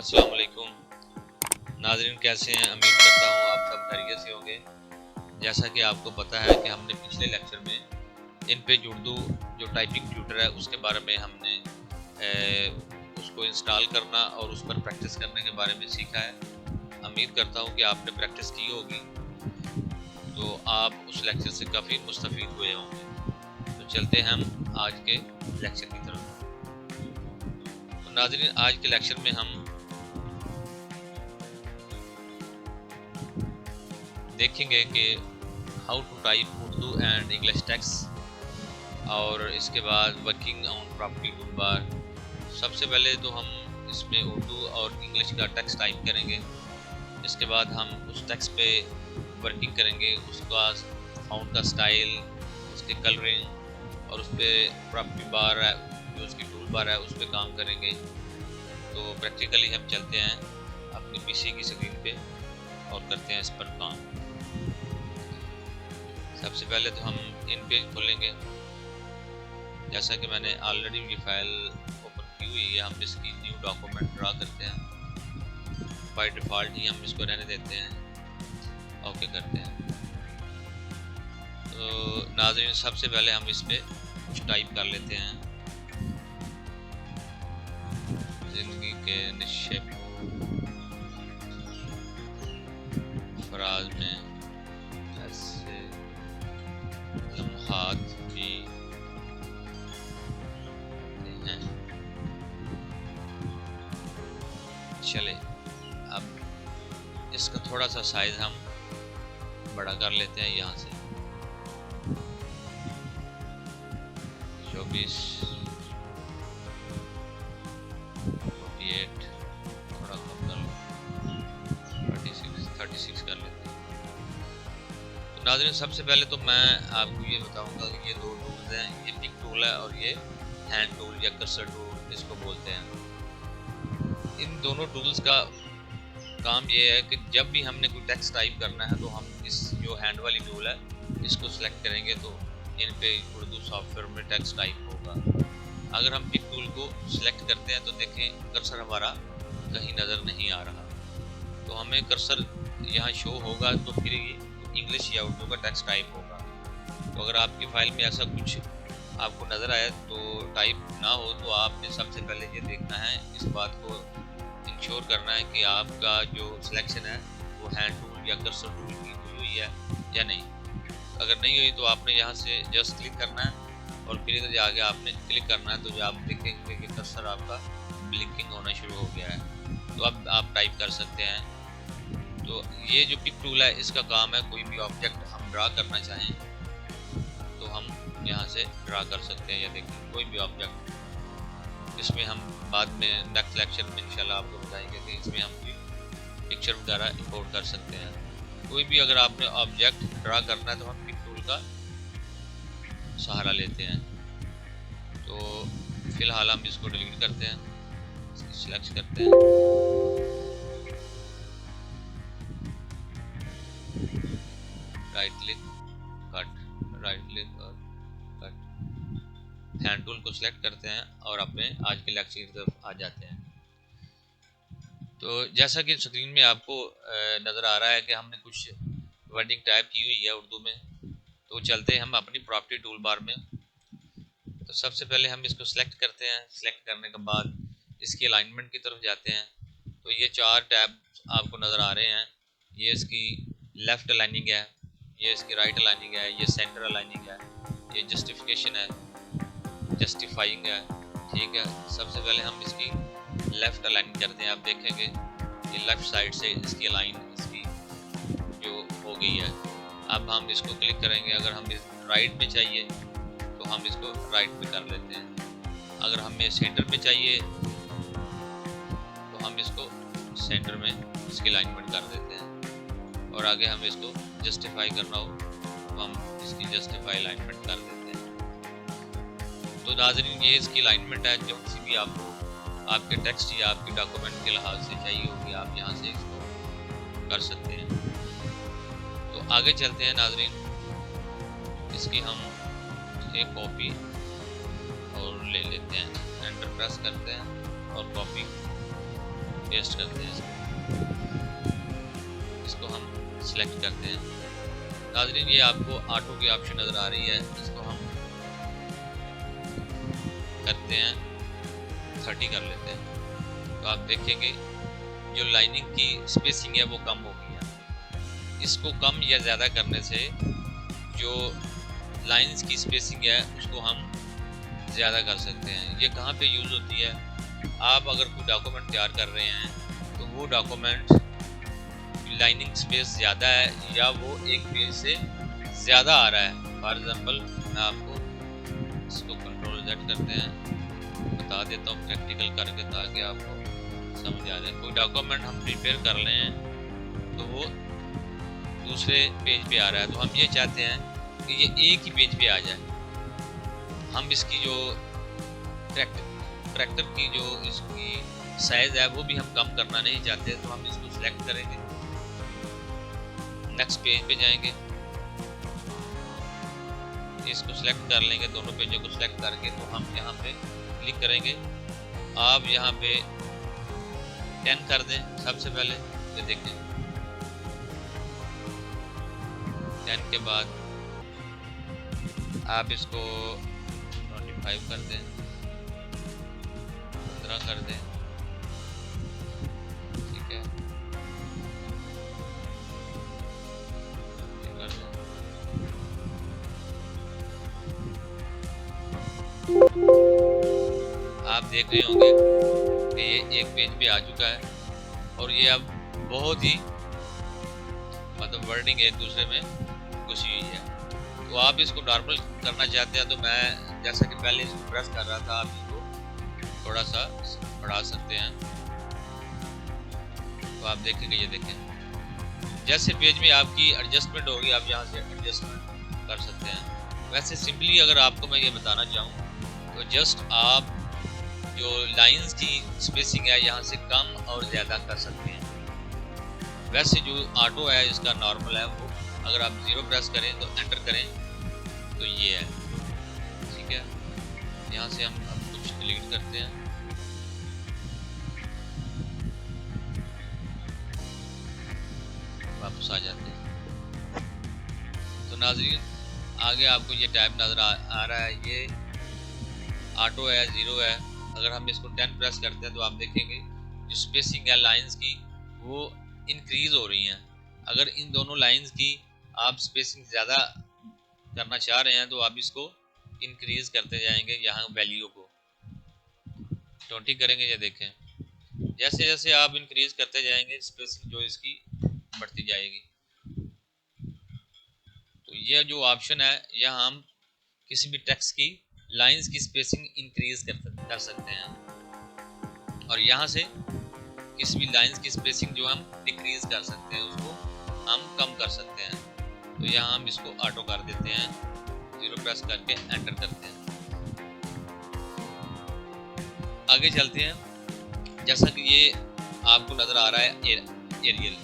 अस्सलाम वालेकुम नाज़रीन, कैसे हैं? उम्मीद करता हूँ आप सब खैरियत से होंगे। जैसा कि आपको पता है कि हमने पिछले लेक्चर में इन पेज उर्दू जो टाइपिंग ट्यूटर है उसके बारे में हमने उसको इंस्टॉल करना और उस पर प्रैक्टिस करने के बारे में सीखा है। उम्मीद करता हूँ कि आपने प्रैक्टिस की होगी तो आप उस लेक्चर से काफ़ी मुस्तफ़ीद हुए होंगे। तो चलते हैं हम आज के लेक्चर की तरफ। तो नाज़रीन, आज के लेक्चर में हम देखेंगे कि how to type Urdu and English text और इसके बाद working on property tool bar. सबसे पहले तो हम इसमें उर्दू और इंग्लिश का टेक्स्ट टाइप करेंगे। इसके बाद हम उस टेक्स्ट पे वर्किंग करेंगे, उसका फाउंट का स्टाइल, उसके कलरिंग और उस पर प्रॉपर्टी बार है जो उसकी टूल बार है उस पर काम करेंगे। तो प्रैक्टिकली हम चलते हैं अपनी पीसी की स्क्रीन पे और करते हैं इस पर काम। सबसे पहले तो हम इन पेज खोलेंगे। जैसा कि मैंने ऑलरेडी ये फाइल ओपन की हुई है, हम इसकी न्यू डॉक्यूमेंट ड्रा करते हैं। बाय डिफ़ॉल्ट ही हम इसको रहने देते हैं, ओके करते हैं। तो नाज़रीन, सबसे पहले हम इस पर कुछ टाइप कर लेते हैं। ज़िंदगी के निश्चित फराज में ऐसे लम्हात भी हैं। चले, अब इसका थोड़ा सा साइज हम बड़ा कर लेते हैं। यहाँ से 24, 48, थोड़ा कम कर लो, 36 कर लेते हैं। तो नाज़रीन, सबसे पहले तो मैं आपको ये बताऊंगा कि ये दो टूल्स हैं, ये पिक टूल है और ये हैंड टूल या कर्सर टूल इसको बोलते हैं। इन दोनों टूल्स का काम ये है कि जब भी हमने कोई टेक्स्ट टाइप करना है तो हम इस जो हैंड वाली टूल है इसको सिलेक्ट करेंगे तो इन पे उर्दू सॉफ्टवेयर में टेक्स्ट टाइप होगा। अगर हम पिक टूल को सिलेक्ट करते हैं तो देखें कर्सर हमारा कहीं नज़र नहीं आ रहा, तो हमें कर्सर यहाँ शो होगा तो फिर इंग्लिश या उर्दू का टेक्स्ट टाइप होगा। तो अगर आपकी फाइल में ऐसा कुछ आपको नज़र आए तो टाइप ना हो तो आपने सबसे पहले ये देखना है, इस बात को इंश्योर करना है कि आपका जो सिलेक्शन है वो हैंड टूल या कर्सर टूल की हुई है या नहीं। अगर नहीं हुई तो आपने यहाँ से जस्ट क्लिक करना है और फिर इधर जाके आपने क्लिक करना है तो जो आप देखेंगे कि कर्सर आपका ब्लिंकिंग होना शुरू हो गया है। तो अब आप टाइप कर सकते हैं। तो ये जो पिक टूल है इसका काम है, कोई भी ऑब्जेक्ट हम ड्रा करना चाहें तो हम यहाँ से ड्रा कर सकते हैं। या देखिए कोई भी ऑब्जेक्ट, इसमें हम बाद में नेक्स्ट लेक्चर में इंशाल्लाह आपको बताएंगे कि इसमें हम पिक्चर वगैरह इंपोर्ट कर सकते हैं। कोई भी अगर आपने ऑब्जेक्ट ड्रा करना है तो हम पिक टूल का सहारा लेते हैं। तो फिलहाल हम इसको डिलीट करते हैं, इसको सिलेक्ट करते हैं, right click, cut, right click और कट, हैंड टूल को सिलेक्ट करते हैं और अपने आज के लेक्चर की तरफ आ जाते हैं। तो जैसा कि स्क्रीन में आपको नज़र आ रहा है कि हमने कुछ वर्डिंग टाइप की हुई है उर्दू में। तो चलते हैं हम अपनी प्रॉपर्टी टूल बार में। तो सबसे पहले हम इसको सिलेक्ट करते हैं। सिलेक्ट करने के बाद इसकी अलाइनमेंट की तरफ जाते हैं। तो ये 4 टैब आपको नज़र आ रहे हैं। ये इसकी लेफ़्ट अलाइनिंग है, ये इसकी राइट अलाइनिंग है, ये सेंटर अलाइनिंग है, ये जस्टिफिकेशन है, जस्टिफाइंग है। ठीक है, सबसे पहले हम इसकी लेफ़्ट अलाइन करते हैं। आप देखेंगे ये लेफ़्ट साइड से इसकी अलाइन इसकी जो हो गई है। अब हम इसको क्लिक करेंगे। अगर हम राइट में चाहिए तो हम इसको राइट में कर लेते हैं। अगर हमें सेंटर में चाहिए तो हम इसको सेंटर में इसकी अलाइनमेंट कर देते हैं। और आगे हम इसको जस्टिफाई करना हो तो हम इसकी जस्टिफाई अलाइनमेंट कर देते हैं। तो नाज़रीन, ये इसकी अलाइनमेंट है। जो किसी भी आपको आपके टेक्स्ट या आपके डॉक्यूमेंट के लिहाज से चाहिए होगी आप यहाँ से इसको कर सकते हैं। तो आगे चलते हैं नाज़रीन, इसकी हम एक कॉपी और ले लेते हैं, एंटर प्रेस करते हैं और कॉपी पेस्ट करते हैं इसको हम सिलेक्ट करते हैं। नाज़रीन ये आपको ऑटो की ऑप्शन नज़र आ रही है, इसको हम करते हैं 30 कर लेते हैं। तो आप देखेंगे जो लाइनिंग की स्पेसिंग है वो कम हो गई है। इसको कम या ज़्यादा करने से जो लाइंस की स्पेसिंग है उसको हम ज़्यादा कर सकते हैं। ये कहाँ पे यूज़ होती है, आप अगर कोई डॉक्यूमेंट तैयार कर रहे हैं तो वो डॉक्यूमेंट लाइनिंग स्पेस ज़्यादा है या वो एक पेज से ज़्यादा आ रहा है। फॉर एग्जांपल मैं आपको इसको कंट्रोल Z करते हैं, बता देता हूँ प्रैक्टिकल करके ताकि आपको समझ आ जाए। कोई डॉक्यूमेंट हम प्रिपेयर कर रहे हैं तो वो दूसरे पेज पे आ रहा है, तो हम ये चाहते हैं कि ये एक ही पेज पे आ जाए। हम इसकी जो ट्रैक्टर की जो इसकी साइज है वो भी हम कम करना नहीं चाहते, तो हम इसको सिलेक्ट करेंगे, नेक्स्ट पेज पे जाएंगे, इसको सिलेक्ट कर लेंगे, दोनों पेजों को सिलेक्ट करके तो हम यहाँ पे क्लिक करेंगे। आप यहाँ पे 10 कर दें सबसे पहले, ये देखें 10 के बाद आप इसको 25 कर दें, 15 कर दें, ठीक है, कर दें। आप देख रहे होंगे कि ये एक पेज पे आ चुका है और ये अब बहुत ही मतलब वर्डिंग एक दूसरे में घुसी हुई है। तो आप इसको नॉर्मल करना चाहते हैं तो मैं जैसा कि पहले इसको प्रेस कर रहा था, आप इसको थोड़ा सा बढ़ा सकते हैं। तो आप देखेंगे, ये देखें जैसे पेज में आपकी एडजस्टमेंट होगी आप यहाँ से एडजस्टमेंट कर सकते हैं। वैसे सिंपली अगर आपको मैं ये बताना चाहूँ तो जस्ट आप जो लाइंस की स्पेसिंग है यहाँ से कम और ज़्यादा कर सकते हैं। वैसे जो ऑटो है इसका नॉर्मल है, वो अगर आप 0 प्रेस करें तो एंटर करें तो ये है, ठीक है। यहाँ से हम अब कुछ डिलीट करते हैं, वापस आ जाते हैं। तो नाज़रीन आगे आपको ये टैब नज़र आ रहा है, ये ऑटो है, 0 है। अगर हम इसको 10 प्रेस करते हैं तो आप देखेंगे जो स्पेसिंग है लाइंस की वो इंक्रीज हो रही हैं। अगर इन दोनों लाइंस की आप स्पेसिंग ज़्यादा करना चाह रहे हैं तो आप इसको इंक्रीज करते जाएंगे, यहाँ वैल्यू को 20 करेंगे। ये देखें जैसे जैसे आप इंक्रीज करते जाएंगे स्पेसिंग जो इसकी बढ़ती जाएगी। तो ये जो ऑप्शन है यहाँ हम किसी भी टेक्स्ट की लाइंस की स्पेसिंग इंक्रीज कर सकते हैं और यहाँ से किसी भी लाइंस की स्पेसिंग जो हम डिक्रीज कर सकते हैं उसको हम कम कर सकते हैं। तो यहाँ हम इसको ऑटो कर देते हैं, 0 प्रेस करके एंटर करते हैं। आगे चलते हैं। जैसा कि ये आपको नज़र आ रहा है एरियल,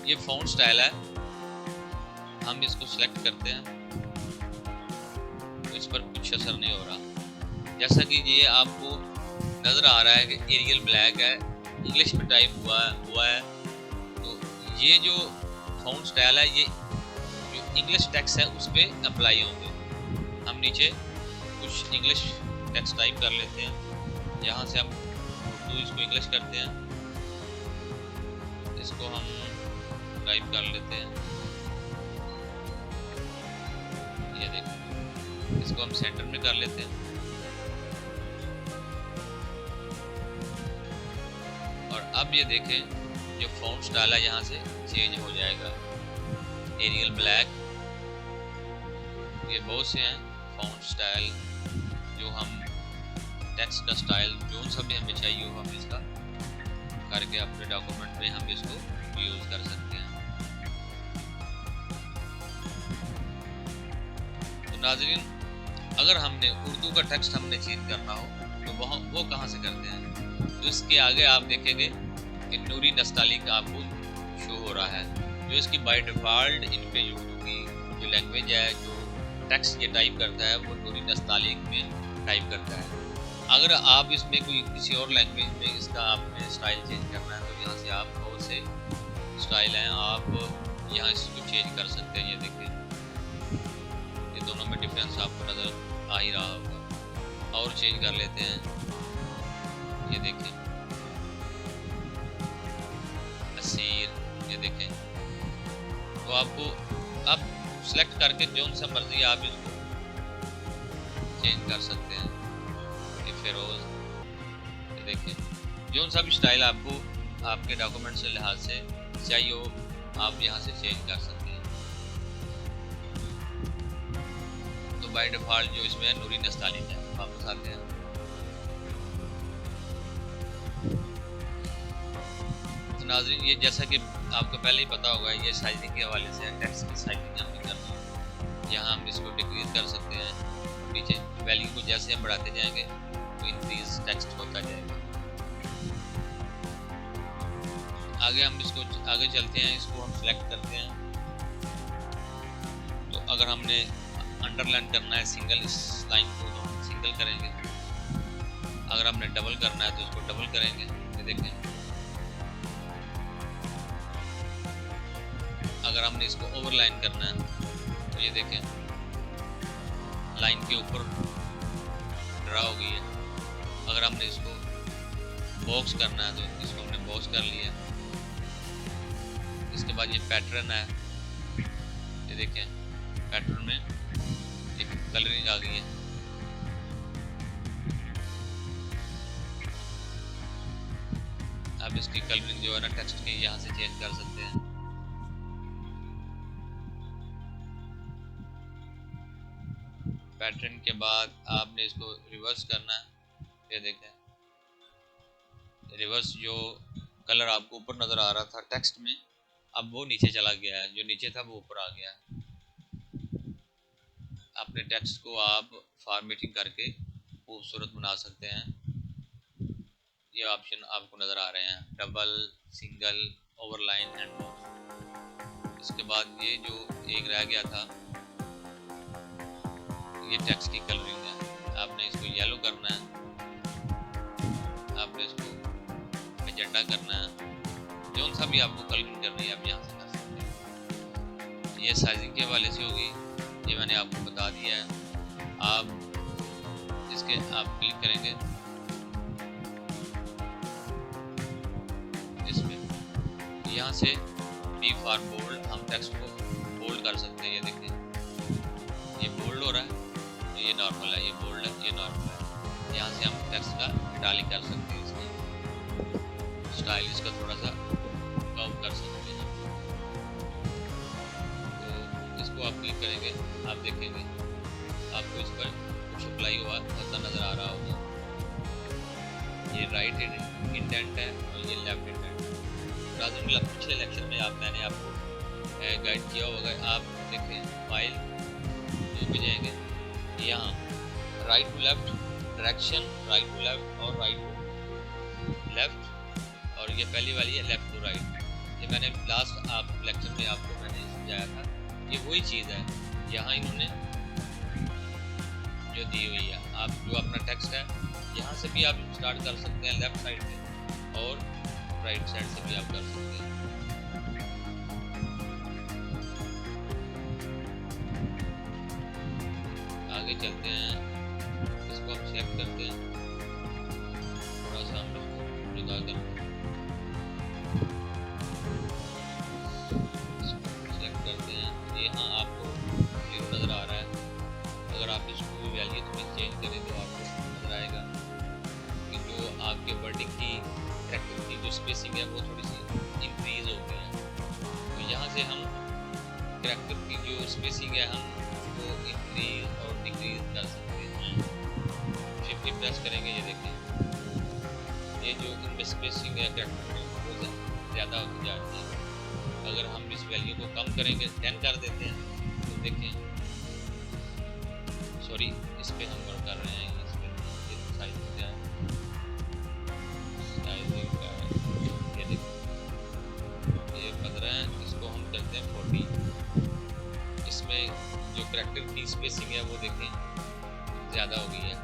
ये फ़ॉन्ट स्टाइल है, हम इसको सिलेक्ट करते हैं तो इस पर कुछ असर नहीं हो रहा। जैसा कि ये आपको नज़र आ रहा है कि एरियल ब्लैक है, इंग्लिश में टाइप हुआ है। तो ये जो फ़ॉन्ट स्टाइल है ये जो इंग्लिश टेक्स्ट है उस पर अप्लाई होंगे। हम नीचे कुछ इंग्लिश टेक्स्ट टाइप कर लेते हैं, यहाँ से हम उर्दू इसको इंग्लिश करते हैं, इसको हम टाइप कर लेते हैं, ये देखो इसको हम सेंटर में कर लेते हैं और अब ये देखें जो फ़ॉन्ट स्टाइल है यहाँ से चेंज हो जाएगा, एरियल ब्लैक। ये बहुत से हैं फ़ॉन्ट स्टाइल जो हम टेक्स्ट का स्टाइल जो सा भी हमें चाहिए हो हम इसका करके अपने डॉक्यूमेंट में हम इसको यूज़ कर सकते हैं। तो नाज़रीन अगर हमने उर्दू का टेक्स्ट हमने चेंज करना हो तो वो कहाँ से करते हैं। तो इसके आगे आप देखेंगे कि नूरी नस्तालिक आपको शो हो रहा है, जो इसकी बाय डिफ़ॉल्ट इन पे उर्दू की जो लैंग्वेज है, जो टेक्स्ट ये टाइप करता है वो नूरी नस्तालिक में टाइप करता है। अगर आप इसमें कोई किसी और लैंग्वेज में इसका आपने स्टाइल चेंज करना है तो यहाँ से आप बहुत से स्टाइल हैं, आप यहाँ इसको चेंज कर सकते हैं। ये देखिए, ये दोनों में डिफरेंस आपको नज़र आ ही रहा होगा। और चेंज कर लेते हैं, ये देखें असीर, ये देखें। तो आपको आप सेलेक्ट करके जो सा मर्जी आप इसको चेंज कर सकते हैं। ये फेरोज, ये देखें, जो सा भी स्टाइल आपको आपके डॉक्यूमेंट से लिहाज से चाहिए हो आप यहाँ से चेंज कर सकते हैं। तो बाय डिफ़ॉल्ट जो इसमें नूरी नस्ताली है, वापस आते हैं। तो नाज़रीन, ये जैसा कि आपको पहले ही पता होगा, ये साइजिंग के हवाले से टेक्स्ट की साइजिंग हम भी करना है। यहाँ हम इसको डिक्रीज कर सकते हैं, नीचे वैल्यू को जैसे हम बढ़ाते जाएंगे तो इंक्रीज टेक्स्ट होता जाएगा। आगे हम इसको आगे चलते हैं, इसको हम सेलेक्ट करते हैं। तो अगर हमने अंडरलाइन करना है सिंगल इस लाइन को तो हम सिंगल करेंगे, अगर हमने डबल करना है तो इसको डबल करेंगे। ये देखें, अगर हमने इसको ओवरलाइन करना है तो ये देखें लाइन के ऊपर ड्रा हो गई है। अगर हमने इसको बॉक्स करना है तो इसको हमने बॉक्स कर लिया। इसके बाद ये पैटर्न है, ये देखें पैटर्न में एक कलरिंग आ गई है। अब इसकी कलरिंग जो है ना टेक्स्ट की यहाँ से चेंज कर सकते हैं। पैटर्न के बाद आपने इसको रिवर्स करना है। ये देखें, रिवर्स जो कलर आपको ऊपर नज़र आ रहा था टेक्स्ट में, अब वो नीचे चला गया है, जो नीचे था वो ऊपर आ गया है। अपने टेक्स्ट को आप फॉर्मेटिंग करके खूबसूरत बना सकते हैं। ये ऑप्शन आपको नज़र आ रहे हैं, double, single, overline and box. इसके बाद ये जो एक रह गया था, ये टेक्स्ट की कलरिंग है। आपने इसको येलो करना है, आपने इसको एजेंडा करना है, जो सा भी आपको कलरिंग करनी है आप यहाँ से कर सकते हैं। ये साइजिंग के हवाले से होगी, ये मैंने आपको बता दिया है। आप इसके आप क्लिक करेंगे इसमें, यहाँ से बी फॉर बोल्ड, हम टेक्स्ट को बोल्ड कर सकते हैं। ये देखें, ये बोल्ड हो रहा है, ये नॉर्मल है, ये बोल्ड है, ये नॉर्मल है। यहाँ से हम टेक्स्ट का इटालिक कर सकते हैं, इसमें स्टाइल इसका थोड़ा सा कम कर सकते हैं। तो इसको आप क्लिक करेंगे, आप देखेंगे आपको इस पर कुछ अप्लाई होता नज़र आ रहा होगा। ये राइट इंडेंट है और ये लेफ्ट इंडेंट। मतलब पिछले लेक्चर में मैंने आपको गाइड किया होगा। आप देखें फाइल पे जाएंगे, यहाँ right to left direction, right to left और राइट टू लेफ्ट, और ये पहली वाली है लेफ्ट टू राइट। ये मैंने लास्ट आप लेक्चर में आपको मैंने समझाया था, ये वही चीज़ है। यहाँ इन्होंने जो दी हुई है, आप जो अपना टेक्स्ट है यहाँ से भी आप स्टार्ट कर सकते हैं लेफ्ट साइड से, और राइट साइड से भी आप कर सकते हैं। आगे चलते हैं, इसको हम सेलेक्ट करते हैं, थोड़ा सा हम लोग जुदा करते हैं, सेलेक्ट करते हैं। यहाँ आपको क्लियर नज़र आ रहा है। अगर आप इसको भी वैल्यू थोड़ी चेंज करें तो आपको नज़र आएगा कि जो आपके वर्डिंग की कैरेक्टर की जो स्पेसिंग है वो थोड़ी सी इंक्रीज हो गई है। तो यहाँ से हम कैरेक्टर की जो स्पेसिंग है हम उसको इंक्रीज और डिक्रीज कर सकते हैं। शिफ्ट की प्रेस करेंगे, ये देखें ये जो इनमें स्पेसिंग है कैरेक्टर में वो ज़्यादा होती जाती है। अगर हम इस वैल्यू को कम करेंगे 10 कर देते हैं तो देखें, सॉरी इस पे हम वर्क कर रहे हैं, इस पे साइज क्या है, साइज क्या है, ये देखें ये 15 है, इसको हम करते हैं 40। इसमें जो कैरेक्टर की स्पेसिंग है वो देखें ज़्यादा हो गई है।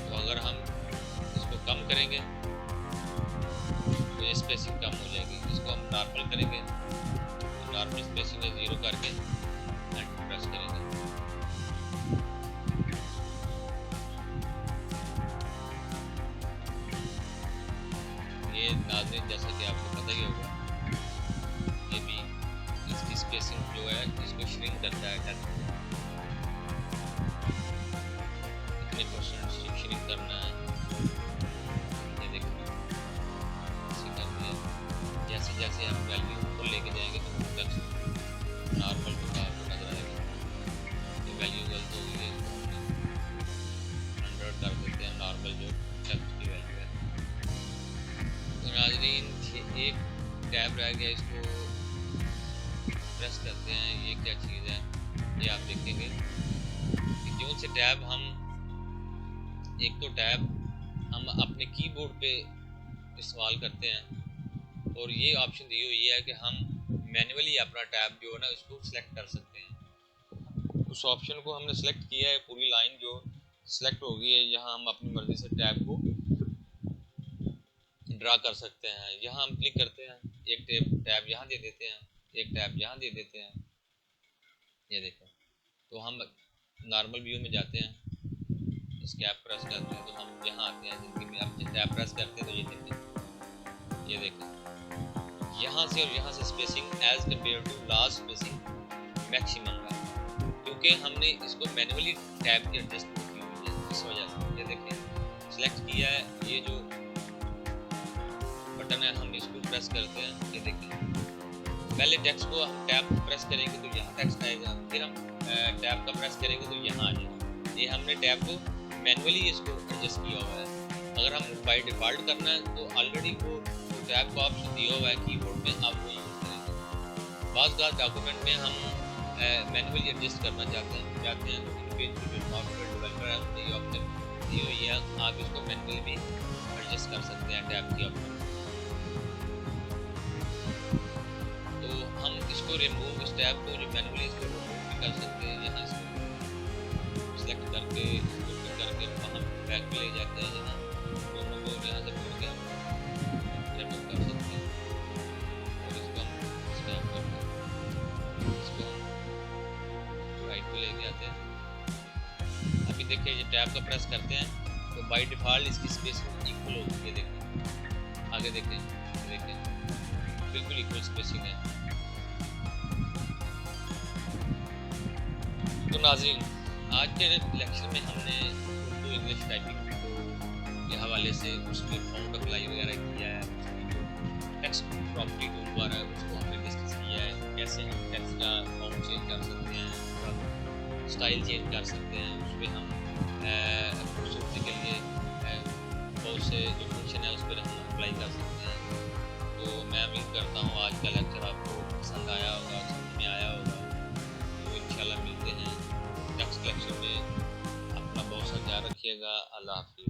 तो अगर हम करेंगे तो ये स्पेसिंग कम हो जाएगी। इसको हम नॉर्मल करेंगे, नॉर्मल स्पेसिंग में 0 करके एंटर प्रेस करेंगे। ये नाज़रीन जैसा कि आपको पता ही होगा, ये भी इसकी स्पेसिंग जो है इसको श्रिंक करता है। कितने परसेंट श्रिंक करना है ये देखिए, इसे कर दिया। जैसे जैसे हम वैल्यू को लेके जाएंगे तो टेक्स्ट नॉर्मल को नजर आएगा। ये वैल्यू गलत हो गई है, 100 कर देते हैं नॉर्मल जो टेक्स्ट की वैल्यू है। तो नाज़रीन एक टैब रह गया, इसको प्रेस करते हैं। ये क्या चीज़ है ये आप देखेंगे कि जो से टैब हम एक तो टैब हम अपने कीबोर्ड पे इस्तेमाल करते हैं, और ये ऑप्शन दी हुई है कि हम मैन्युअली अपना टैब जो है ना इसको सिलेक्ट कर सकते हैं। उस ऑप्शन को हमने सेलेक्ट किया है, पूरी लाइन जो सिलेक्ट हो गई है। यहाँ हम अपनी मर्जी से टैब को ड्रा कर सकते हैं। यहाँ हम क्लिक करते हैं, एक टैब यहाँ दे देते हैं, एक टैब यहाँ दे देते हैं। ये देखो, तो हम नॉर्मल व्यू में जाते हैं, इस टैब प्रेस करते हैं तो हम यहाँ आते हैं। जिंदगी में आप टैब प्रेस करते हैं तो ये देखें यहाँ से और यहाँ से spacing as compare to last spacing maximum है, क्योंकि हमने इसको मैन्युअली टैब की एडजस्ट की हुई है। इस वजह से ये देखें सिलेक्ट किया है, ये जो बटन है हम इसको प्रेस करते हैं। ये देखें पहले टेक्स्ट को हम टैब प्रेस करेंगे तो यहाँ टेक्स्ट आएगा, फिर हम टैब का प्रेस करेंगे तो यहाँ आ जाएगा। ये हमने टैब को मैन्युअली इसको एडजस्ट किया हुआ है। अगर हम बाय डिफ़ॉल्ट करना है तो ऑलरेडी वो टैब का ऑप्शन दिया हुआ है कीबोर्ड में, आप वो यूज़ करेंगे। बाज़ डॉक्यूमेंट में हम मैन्युअली एडजस्ट करना चाहते हैं तो सॉफ्टवेयर डेवलपर है उसने ये ऑप्शन दी हुई है, आप इसको मैन्युअली भी एडजस्ट कर सकते हैं टैब की ऑप्शन। तो हम इसको रिमूव, इस टैब को जो मैन्युअली इसको रिमूव भी कर सकते हैं। यहाँ इसको सेलेक्ट करके इसको क्लिक करके हम बैक पे ले जाते हैं, यहाँ दोनों को यहाँ से मोड़ के हम रिमूव कर सकते हैं। और इसको हम स्टैप करके इसको राइट पे लेके आते हैं। अभी देखिए ये टैब का प्रेस करते हैं तो बाय डिफ़ॉल्ट इसकी स्पेसिंग इक्वल होगी। ये देखें आगे देखें बिल्कुल इक्वल स्पेसिंग है। तो नाज़रीन आज के लेक्चर में हमने उर्दू इंग्लिश टाइपिंग के हवाले से उसमें फ़ॉन्ट अप्लाई वगैरह किया है, टेक्स्ट प्रॉपर्टी टूल द्वारा उसको हमने डिस्कस किया है, कैसे हम टेक्स्ट का फ़ॉन्ट चेंज कर सकते हैं, स्टाइल चेंज कर सकते हैं। उसमें हम खूबसूरती के लिए बहुत से जो फंक्शन है उस पर हम अप्लाई कर सकते हैं। तो मैं उम्मीद करता हूँ आज का लेक्चर आपको पसंद आया होगा, समझ में आया होगा। तो इंशाल्लाह मिलते हैं नेक्स्ट लेक्चर में। अपना बहुत सा ख्याल रखिएगा। अल्लाह हाफ़िज़।